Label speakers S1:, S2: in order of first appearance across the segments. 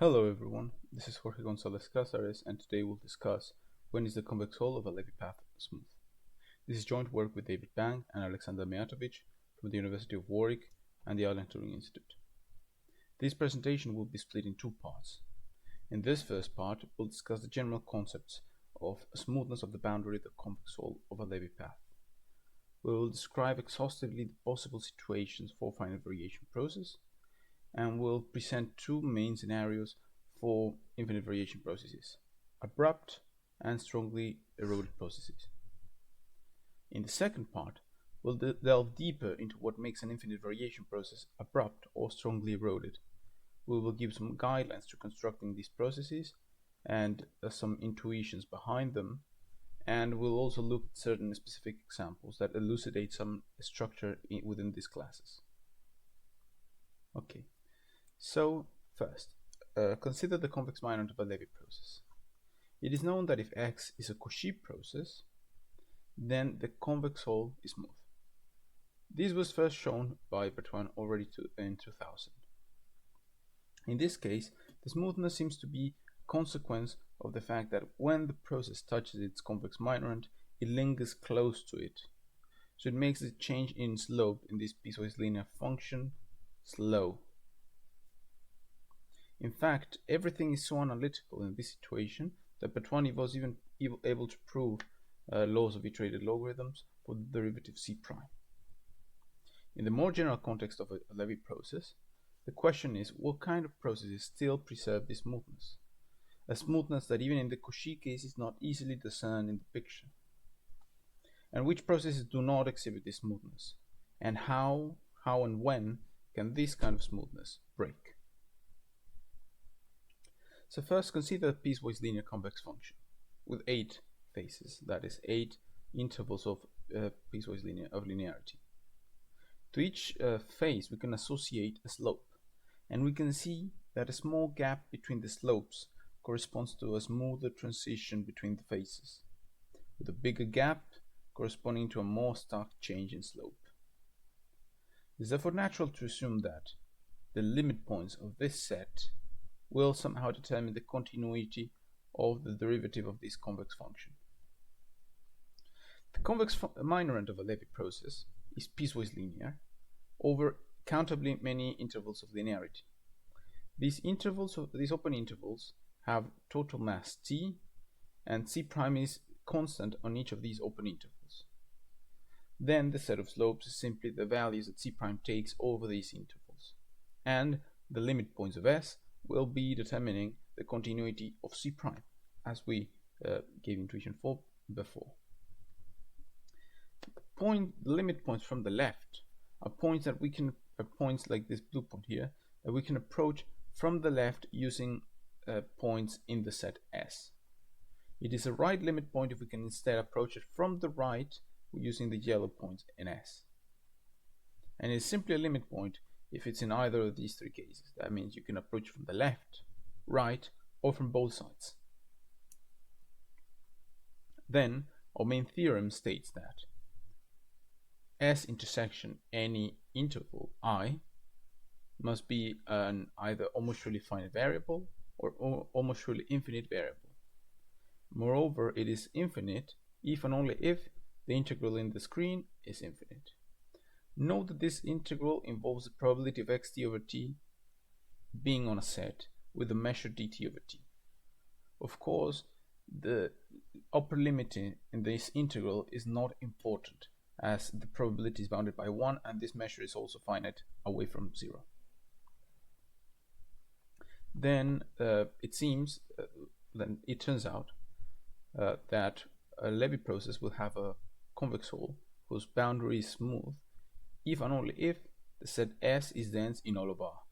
S1: Hello everyone, this is Jorge Gonzalez Cazares and today we'll discuss when is the convex hull of a Levy path smooth. This is joint work with David Bang and Alexander Mijatovic from the University of Warwick and the Alan Turing Institute. This presentation will be split in two parts. In this first part, we'll discuss the general concepts of smoothness of the boundary of the convex hull of a Levy path. We will describe exhaustively the possible situations for finite variation process, and we'll present two main scenarios for infinite variation processes: abrupt and strongly eroded processes. In the second part, we'll delve deeper into what makes an infinite variation process abrupt or strongly eroded. We will give some guidelines to constructing these processes and some intuitions behind them, and we'll also look at certain specific examples that elucidate some structure within these classes. Okay. So, first, consider the convex minor of a Levy process. It is known that if X is a Cauchy process, then the convex hull is smooth. This was first shown by Bertrand already in 2000. In this case, the smoothness seems to be a consequence of the fact that when the process touches its convex minorant, it lingers close to it. So it makes the change in slope in this piecewise linear function slow. In fact, everything is so analytical in this situation that Bertrand was even able to prove laws of iterated logarithms for the derivative C prime. In the more general context of a Levy process, the question is what kind of processes still preserve this smoothness? A smoothness that even in the Cauchy case is not easily discerned in the picture. And which processes do not exhibit this smoothness? And how and when can this kind of smoothness break? So first, consider a piecewise linear convex function with 8 faces, that is 8 intervals of piecewise linearity. To each face we can associate a slope, and we can see that a small gap between the slopes corresponds to a smoother transition between the faces, with a bigger gap corresponding to a more stark change in slope. It is therefore natural to assume that the limit points of this set will somehow determine the continuity of the derivative of this convex function. The convex minorant of a Levy process is piecewise linear over countably many intervals of linearity. These open intervals have total mass T, and C prime is constant on each of these open intervals. Then the set of slopes is simply the values that C prime takes over these intervals, and the limit points of S will be determining the continuity of C prime, as we gave intuition for before. The limit points from the left are points like this blue point here, that we can approach from the left using points in the set S. It is a right limit point if we can instead approach it from the right using the yellow points in S. And it's simply a limit point if it's in either of these three cases. That means you can approach from the left, right, or from both sides. Then our main theorem states that S intersection any interval I must be an either almost surely finite variable or almost surely infinite variable. Moreover, it is infinite if and only if the integral in the screen is infinite. Note that this integral involves the probability of xt over t being on a set with the measure dt over t. Of course, the upper limit in this integral is not important, as the probability is bounded by 1 and this measure is also finite away from 0. Then it turns out that a Levy process will have a convex hull whose boundary is smooth if and only if the set S is dense in all of R.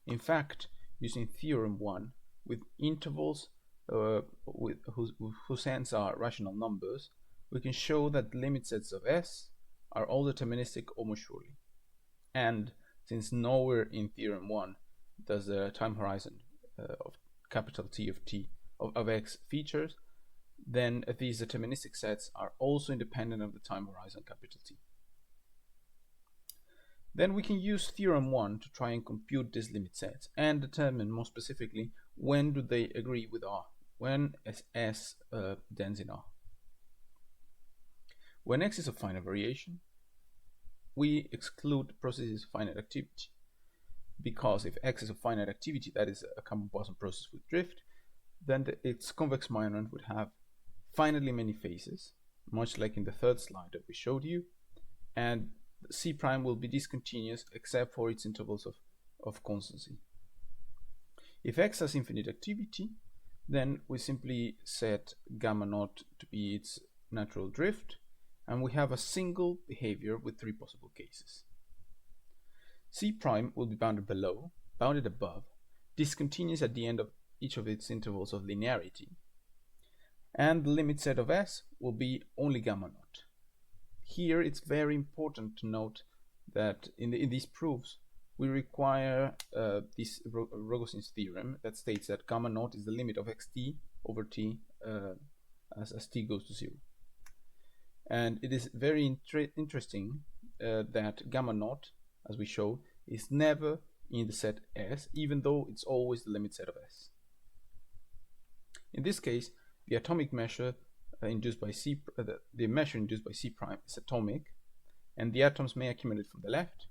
S1: In fact, using theorem 1 with intervals whose ends are rational numbers, we can show that the limit sets of S are all deterministic almost surely. And since nowhere in theorem 1 does the time horizon of capital T of X features, then these deterministic sets are also independent of the time horizon capital T. Then we can use theorem 1 to try and compute these limit sets and determine more specifically when do they agree with R, when is S dense in R. When X is of finite variation, we exclude processes of finite activity, because if X is of finite activity, that is a common Poisson process with drift, then its convex minorant would have finitely many faces, much like in the third slide that we showed you, and C prime will be discontinuous except for its intervals of constancy. If X has infinite activity, then we simply set gamma naught to be its natural drift, and we have a single behavior with three possible cases. C prime will be bounded below, bounded above, discontinuous at the end of each of its intervals of linearity, and the limit set of S will be only gamma naught. Here it's very important to note that in these proofs we require this Rogosin's theorem that states that gamma naught is the limit of xt over t as t goes to 0. And it is very interesting that gamma naught, as we show, is never in the set S, even though it's always the limit set of S. In this case, the atomic measure induced by the measure induced by C prime is atomic, and the atoms may accumulate from the left,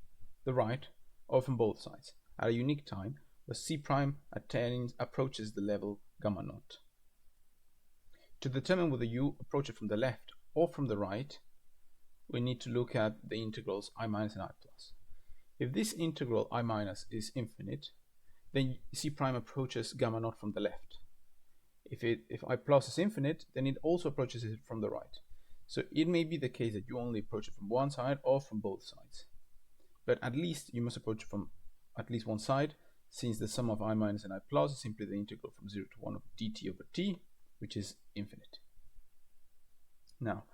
S1: the right, or from both sides at a unique time where C prime approaches the level gamma naught. To determine whether you approach it from the left or from the right, we need to look at the integrals I minus and I plus. If this integral I minus is infinite, then C prime approaches gamma naught from the left. If I plus is infinite, then it also approaches it from the right. So it may be the case that you only approach it from one side or from both sides. But at least you must approach it from at least one side, since the sum of I minus and I plus is simply the integral from 0 to 1 of dt over t, which is infinite. Now,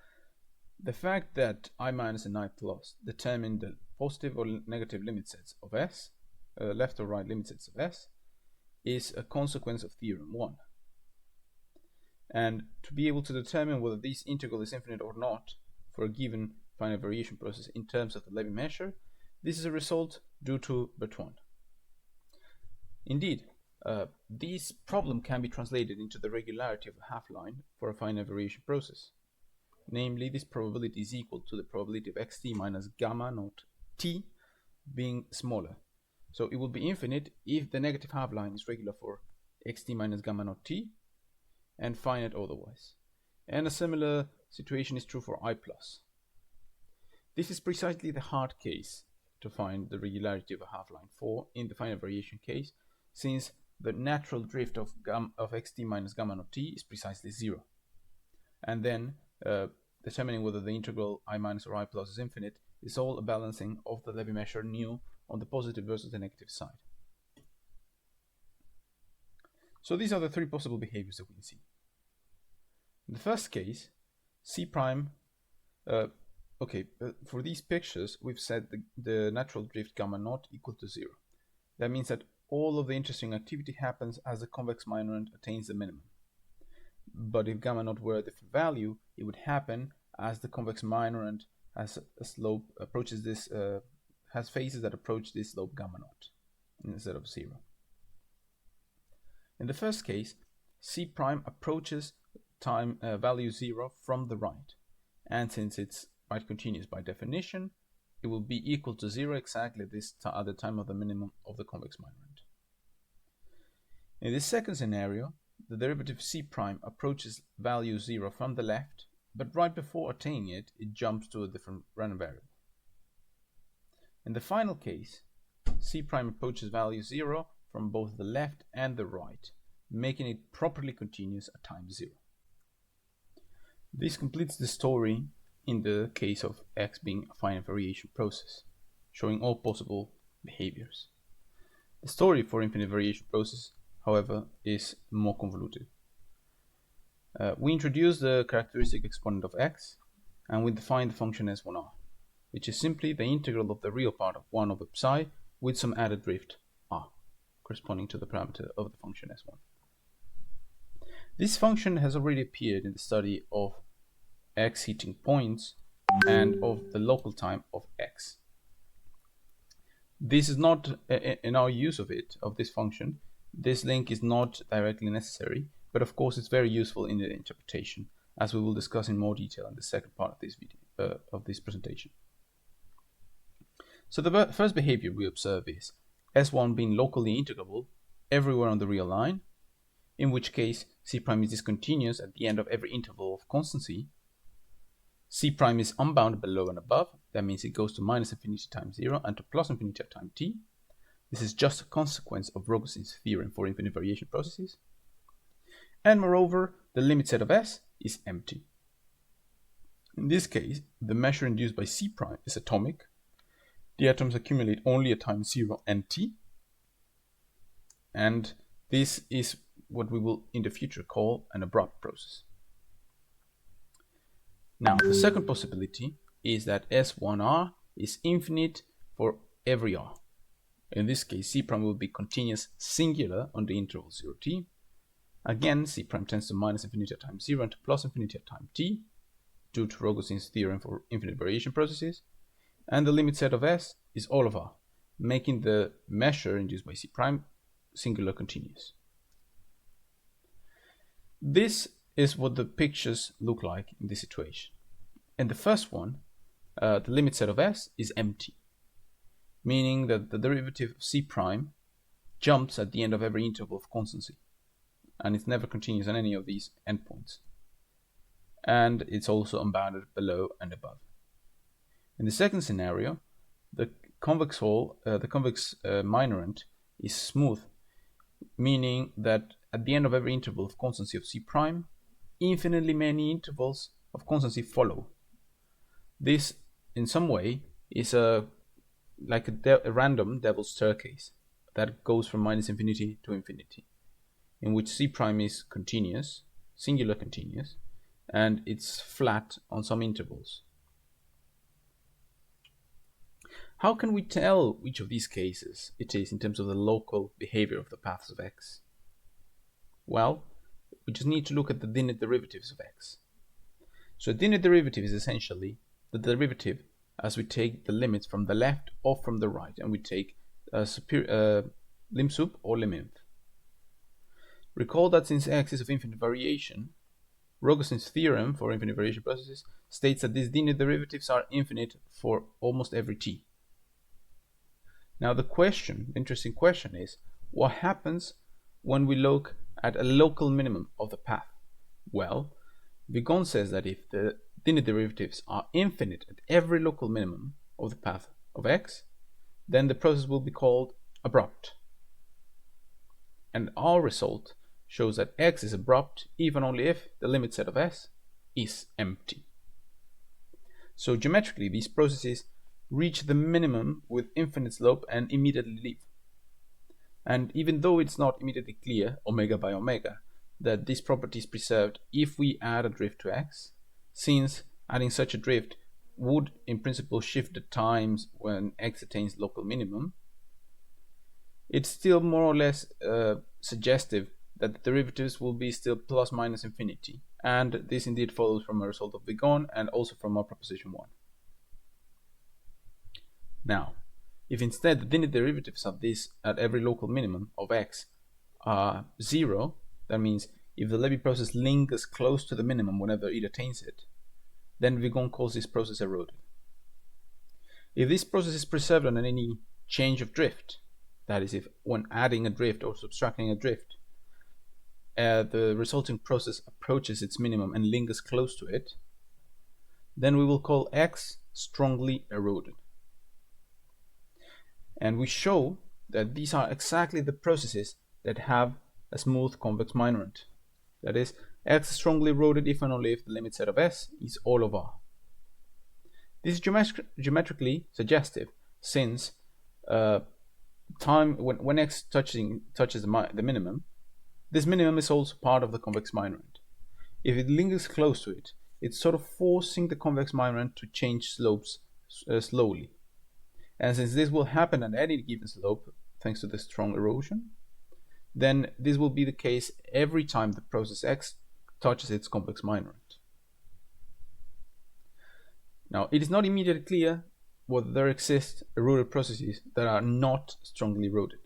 S1: the fact that I minus and I plus determine the positive or negative limit sets of S, left or right limit sets of S, is a consequence of theorem 1. And to be able to determine whether this integral is infinite or not for a given finite variation process in terms of the Levy measure, this is a result due to Bertrand. Indeed, this problem can be translated into the regularity of a half-line for a finite variation process. Namely, this probability is equal to the probability of xt minus gamma naught t being smaller. So it will be infinite if the negative half-line is regular for xt minus gamma naught t, and finite otherwise. And a similar situation is true for I plus. This is precisely the hard case to find the regularity of a half-line for in the finite variation case, since the natural drift of xt minus gamma naught t is precisely 0. And then determining whether the integral I minus or I plus is infinite is all a balancing of the Levy measure nu on the positive versus the negative side. So these are the three possible behaviors that we can see. In the first case, C prime, for these pictures, we've set the natural drift gamma naught equal to 0. That means that all of the interesting activity happens as the convex minorant attains the minimum. But if gamma naught were a different value, it would happen as the convex minorant has a slope, approaches this, has phases that approach this slope gamma naught instead of 0. In the first case, C prime approaches time value 0 from the right, and since it's right continuous by definition, it will be equal to 0 exactly at the time of the minimum of the convex minorant. In this second scenario, the derivative C prime approaches value 0 from the left, but right before attaining it, it jumps to a different random variable. In the final case, C prime approaches value 0 from both the left and the right, making it properly continuous at time 0. This completes the story in the case of X being a finite variation process, showing all possible behaviors. The story for infinite variation process, however, is more convoluted. We introduce the characteristic exponent of X, and we define the function S1R, which is simply the integral of the real part of 1 over psi with some added drift R, corresponding to the parameter of the function S1. This function has already appeared in the study of X heating points and of the local time of X. This is not, in our use of this function, this link is not directly necessary, but of course it's very useful in the interpretation, as we will discuss in more detail in the second part of this video, of this presentation. So the first behavior we observe is S1 being locally integrable everywhere on the real line, in which case C' is discontinuous at the end of every interval of constancy. C' is unbounded below and above. That means it goes to minus infinity times 0 and to plus infinity at time t. This is just a consequence of Rogozhin's theorem for infinite variation processes. And moreover, the limit set of S is empty. In this case, the measure induced by C' is atomic. The atoms accumulate only at time 0 and t. And this is what we will in the future call an abrupt process. Now, the second possibility is that S1R is infinite for every R. In this case, C' will be continuous singular on the interval 0t. Again, C' tends to minus infinity at time 0 and to plus infinity at time t, due to Rogozhin's theorem for infinite variation processes. And the limit set of S is all of R, making the measure induced by C' singular continuous. This is what the pictures look like in this situation. In the first one, the limit set of S is empty, meaning that the derivative of C' jumps at the end of every interval of constancy, and it never continues on any of these endpoints. And it's also unbounded below and above. In the second scenario, the convex minorant is smooth, meaning that at the end of every interval of constancy of C', infinitely many intervals of constancy follow. This, in some way, is like a random devil's staircase that goes from minus infinity to infinity, in which C' is continuous, singular continuous, and it's flat on some intervals. How can we tell which of these cases it is in terms of the local behavior of the paths of X? Well, we just need to look at the Dirichlet derivatives of X. So a Dirichlet derivative is essentially the derivative as we take the limits from the left or from the right, and we take lim sup or lim inf. Recall that since X is of infinite variation, Rogozhin's theorem for infinite variation processes states that these Dirichlet derivatives are infinite for almost every t. Now the interesting question is, what happens when we look at a local minimum of the path? Well, Vigon says that if the Dirichlet derivatives are infinite at every local minimum of the path of X, then the process will be called abrupt. And our result shows that X is abrupt even only if the limit set of S is empty. So geometrically, these processes reach the minimum with infinite slope and immediately leave. And even though it's not immediately clear, omega by omega, that this property is preserved if we add a drift to X, since adding such a drift would in principle shift the times when X attains local minimum, it's still more or less suggestive that the derivatives will be still plus minus infinity. And this indeed follows from a result of Vigon and also from our proposition 1. Now, if instead the Dirichlet derivatives of this at every local minimum of X are 0, that means if the Levy process lingers close to the minimum whenever it attains it, then Vigon calls this process eroded. If this process is preserved on any change of drift, that is, if when adding a drift or subtracting a drift, the resulting process approaches its minimum and lingers close to it, then we will call X strongly eroded. And we show that these are exactly the processes that have a smooth convex minorant. That is, X is strongly eroded if and only if the limit set of S is all of R. This is geometrically suggestive, since when X touches the minimum, this minimum is also part of the convex minorant. If it lingers close to it, it's sort of forcing the convex minorant to change slopes slowly. And since this will happen at any given slope, thanks to the strong erosion, then this will be the case every time the process X touches its convex minorant. Now, it is not immediately clear whether there exist eroded processes that are not strongly eroded.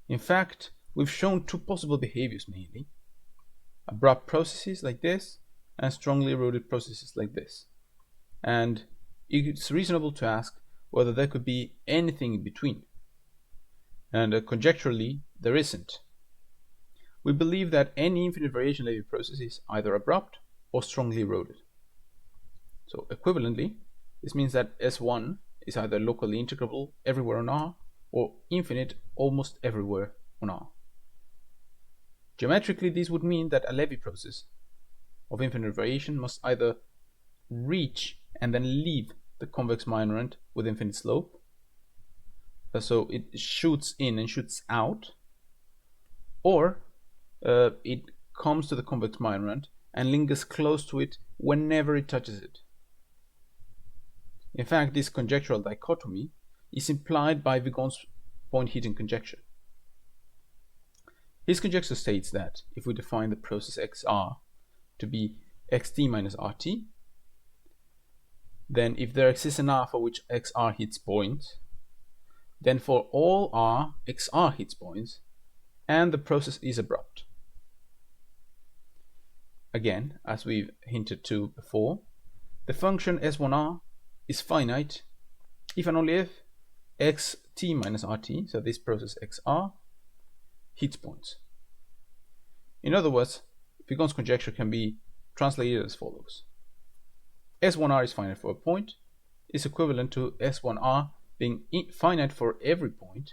S1: In fact, we've shown two possible behaviors mainly: abrupt processes like this and strongly eroded processes like this. And it's reasonable to ask whether there could be anything in between. And conjecturally, there isn't. We believe that any infinite variation Levy process is either abrupt or strongly eroded. So equivalently, this means that S1 is either locally integrable everywhere on R or infinite almost everywhere on R. Geometrically, this would mean that a Levy process of infinite variation must either reach and then leave the convex minorant with infinite slope, so it shoots in and shoots out, or it comes to the convex minorant and lingers close to it whenever it touches it. In fact, this conjectural dichotomy is implied by Vigon's point heating conjecture. His conjecture states that if we define the process XR to be xt minus RT, then if there exists an R for which XR hits point, then for all R, XR hits points, and the process is abrupt. Again, as we've hinted to before, the function S1R is finite if and only if xt minus RT, so this process XR, hits points. In other words, Vigon's conjecture can be translated as follows: S1R is finite for a point is equivalent to S1R being finite for every point,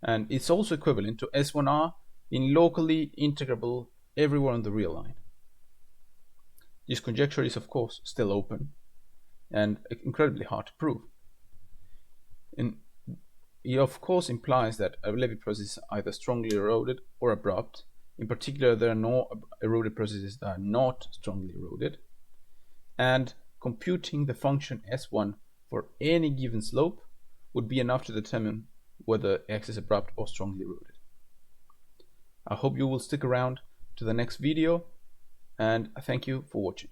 S1: and it's also equivalent to S1R being locally integrable everywhere on the real line. This conjecture is of course still open and incredibly hard to prove. And it of course implies that a Levy process is either strongly eroded or abrupt. In particular, there are no eroded processes that are not strongly eroded. And computing the function S1 for any given slope would be enough to determine whether X is abrupt or strongly eroded. I hope you will stick around to the next video, and thank you for watching.